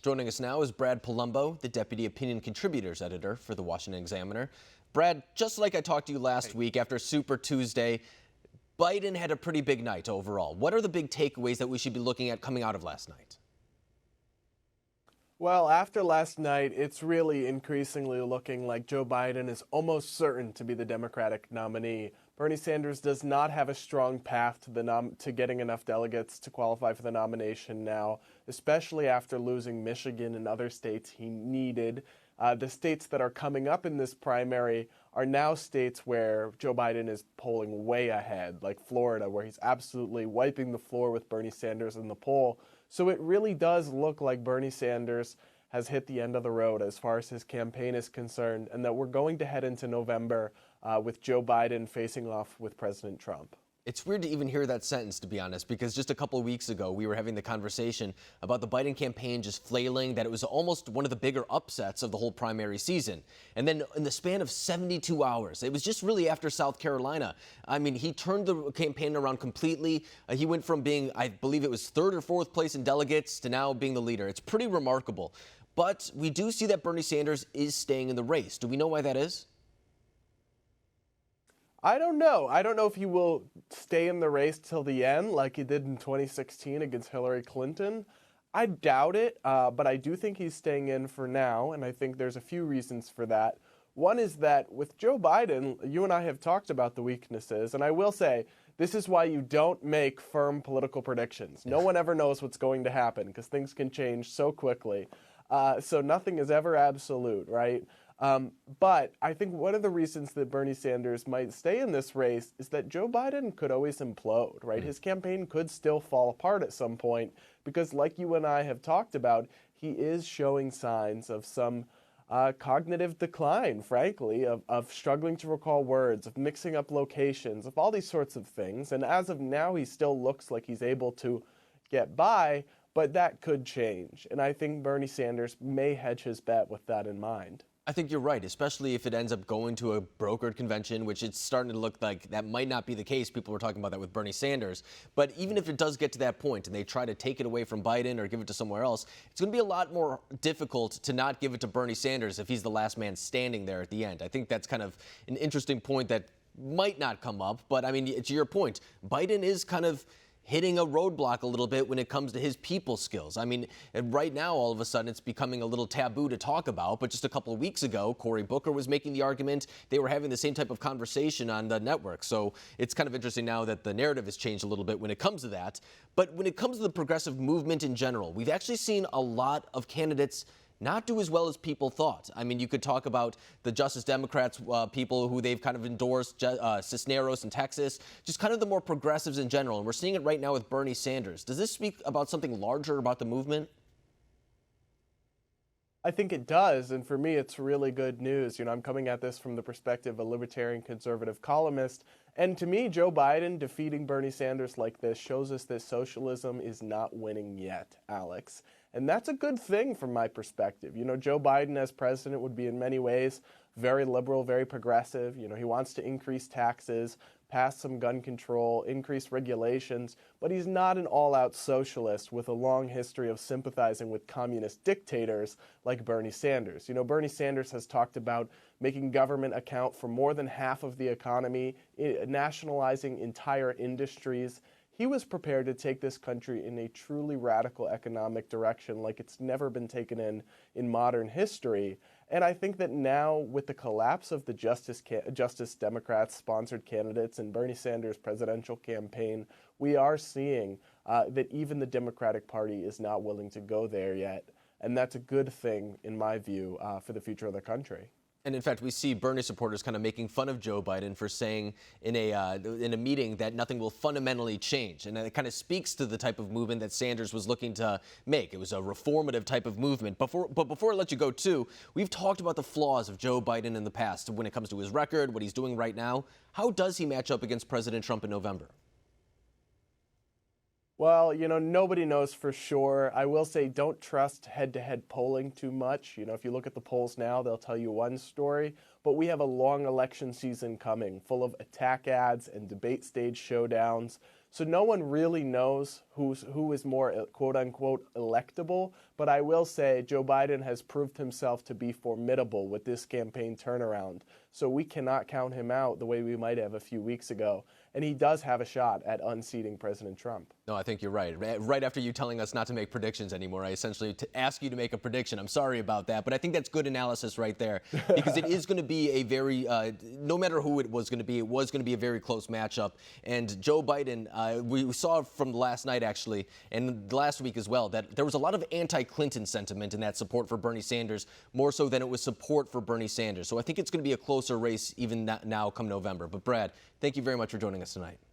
Joining us now is Brad Polumbo, the Deputy Opinion Contributors Editor for the Washington Examiner. Brad, just like I talked to you last week after Super Tuesday, Biden had a pretty big night overall. What are the big takeaways that we should be looking at coming out of last night? Well, after last night, it's really increasingly looking like Joe Biden is almost certain to be the Democratic nominee. Bernie Sanders does not have a strong path to getting enough delegates to qualify for the nomination now, especially after losing Michigan and other states he needed. The states that are coming up in this primary are now states where Joe Biden is polling way ahead, like Florida, where he's absolutely wiping the floor with Bernie Sanders in the poll. So it really does look like Bernie Sanders has hit the end of the road as far as his campaign is concerned, and that we're going to head into November with Joe Biden facing off with President Trump. It's weird to even hear that sentence, to be honest, because just a couple of weeks ago, we were having the conversation about the Biden campaign just flailing, that it was almost one of the bigger upsets of the whole primary season. And then in the span of 72 hours, it was just really after South Carolina. I mean, he turned the campaign around completely. He went from being, I believe it was third or fourth place in delegates to now being the leader. It's pretty remarkable. But we do see that Bernie Sanders is staying in the race. Do we know why that is? I don't know. I don't know if he will stay in the race till the end like he did in 2016 against Hillary Clinton. I doubt it, but I do think he's staying in for now, and I think there's a few reasons for that. One is that with Joe Biden, you and I have talked about the weaknesses, and I will say this is why you don't make firm political predictions. No one ever knows what's going to happen because things can change so quickly. So nothing is ever absolute, right? But I think one of the reasons that Bernie Sanders might stay in this race is that Joe Biden could always implode, right? His campaign could still fall apart at some point because, like you and I have talked about, he is showing signs of some cognitive decline, frankly, of struggling to recall words, of mixing up locations, of all these sorts of things. And as of now, he still looks like he's able to get by, but that could change. And I think Bernie Sanders may hedge his bet with that in mind. I think you're right, especially if it ends up going to a brokered convention, which it's starting to look like that might not be the case. People were talking about that with Bernie Sanders. But even if it does get to that point and they try to take it away from Biden or give it to somewhere else, it's going to be a lot more difficult to not give it to Bernie Sanders if he's the last man standing there at the end. I think that's kind of an interesting point that might not come up. But, I mean, to your point, Biden is kind of hitting a roadblock a little bit when it comes to his people skills. I mean, right now, all of a sudden, it's becoming a little taboo to talk about. But just a couple of weeks ago, Cory Booker was making the argument. They were having the same type of conversation on the network. So it's kind of interesting now that the narrative has changed a little bit when it comes to that. But when it comes to the progressive movement in general, we've actually seen a lot of candidates not do as well as people thought. I mean, you could talk about the Justice Democrats, people who they've kind of endorsed, Cisneros in Texas, just kind of the more progressives in general. And we're seeing it right now with Bernie Sanders. Does this speak about something larger about the movement? I think it does, and for me, it's really good news. You know, I'm coming at this from the perspective of a libertarian conservative columnist, and to me, Joe Biden defeating Bernie Sanders like this shows us that socialism is not winning yet, Alex. And that's a good thing from my perspective. You know, Joe Biden as president would be in many ways very liberal, very progressive. You know, he wants to increase taxes, pass some gun control, increase regulations, but he's not an all-out socialist with a long history of sympathizing with communist dictators like Bernie Sanders. You know, Bernie Sanders has talked about making government account for more than half of the economy, nationalizing entire industries. He was prepared to take this country in a truly radical economic direction like it's never been taken in modern history. And I think that now, with the collapse of the Justice Democrats-sponsored candidates and Bernie Sanders' presidential campaign, we are seeing that even the Democratic Party is not willing to go there yet. And that's a good thing, in my view, for the future of the country. And in fact, we see Bernie supporters kind of making fun of Joe Biden for saying in a meeting that nothing will fundamentally change. And it kind of speaks to the type of movement that Sanders was looking to make. It was a reformative type of movement. But before I let you go, too, we've talked about the flaws of Joe Biden in the past when it comes to his record, what he's doing right now. How does he match up against President Trump in November? Well, you know, nobody knows for sure. I will say don't trust head-to-head polling too much. You know, if you look at the polls now, they'll tell you one story. But we have a long election season coming, full of attack ads and debate stage showdowns. So no one really knows who is more quote unquote electable. But I will say Joe Biden has proved himself to be formidable with this campaign turnaround. So we cannot count him out the way we might have a few weeks ago. And he does have a shot at unseating President Trump. No, I think you're right. Right after you telling us not to make predictions anymore, I essentially ask you to make a prediction. I'm sorry about that, but I think that's good analysis right there, because it is going to be a very, no matter who it was going to be a very close matchup. And Joe Biden, we saw from last night actually, and last week as well, that there was a lot of anti-Clinton sentiment in that support for Bernie Sanders, more so than it was support for Bernie Sanders. So I think it's going to be a closer race even now come November. But Brad, thank you very much for joining us tonight.